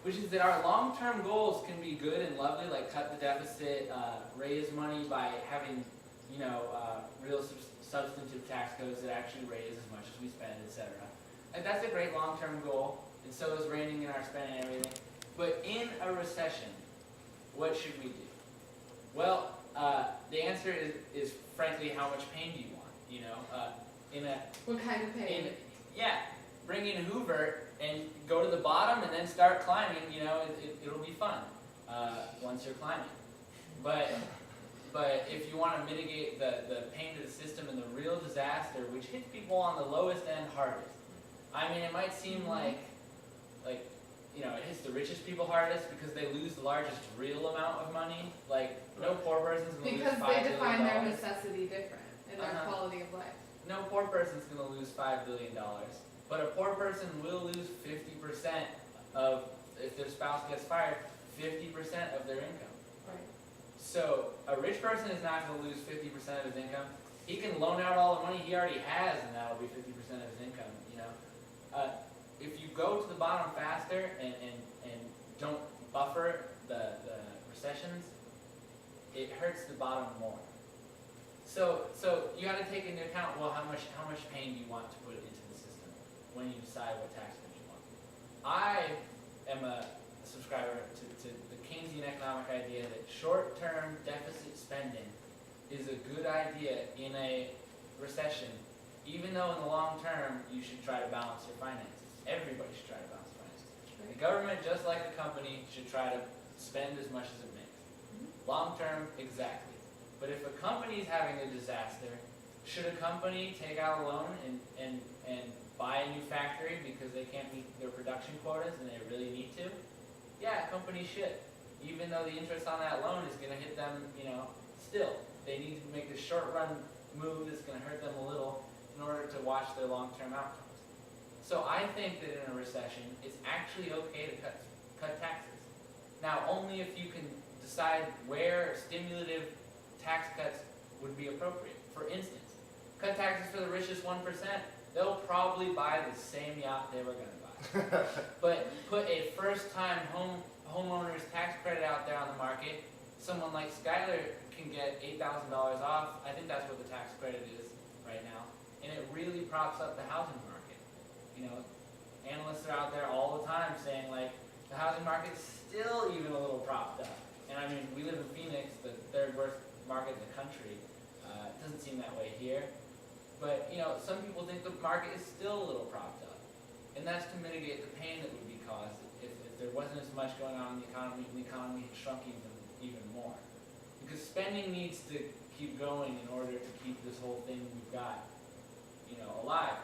which is that our long-term goals can be good and lovely, like cut the deficit, raise money by having, real substantive tax codes that actually raise as much as we spend, etc. Like that's a great long-term goal, and so is reining in our spending and everything. But in a recession, what should we do? Well, the answer is frankly, how much pain do you want? What kind of pain? Bring in Hoover and go to the bottom and then start climbing. It'll be fun once you're climbing. But if you want to mitigate the pain to the system and the real disaster, which hits people on the lowest end hardest. I mean, it might seem like it hits the richest people hardest because they lose the largest real amount of money. Like, no poor person's going to lose $5 billion. Because they define their necessity different and their quality of life. No poor person's going to lose $5 billion. But a poor person will lose 50% of, if their spouse gets fired, 50% of their income. Right. So a rich person is not going to lose 50% of his income. He can loan out all the money he already has, and that'll be 50% of his income. If you go to the bottom faster and don't buffer the recessions, it hurts the bottom more. So you got to take into account, well, how much pain do you want to put into the system when you decide what tax code you want. I am a subscriber to the Keynesian economic idea that short-term deficit spending is a good idea in a recession, even though in the long term you should try to balance your finances. Everybody should try to balance finances. The government, just like the company, should try to spend as much as it makes. Long term, exactly. But if a company is having a disaster, should a company take out a loan and buy a new factory because they can't meet their production quotas and they really need to? Yeah, a company should. Even though the interest on that loan is going to hit them, still. They need to make a short-run move that's going to hurt them a little in order to watch their long-term outcomes. So I think that in a recession, it's actually okay to cut taxes. Now, only if you can decide where stimulative tax cuts would be appropriate. For instance, cut taxes for the richest 1%. They'll probably buy the same yacht they were going to buy. But put a first-time homeowner's tax credit out there on the market. Someone like Skylar can get $8,000 off. I think that's what the tax credit is right now. And it really props up the housing market. Analysts are out there all the time saying, like, the housing market is still even a little propped up. And I mean, we live in Phoenix, the third worst market in the country. It doesn't seem that way here. But, some people think the market is still a little propped up. And that's to mitigate the pain that would be caused if there wasn't as much going on in the economy and the economy had shrunk even more. Because spending needs to keep going in order to keep this whole thing we've got, alive.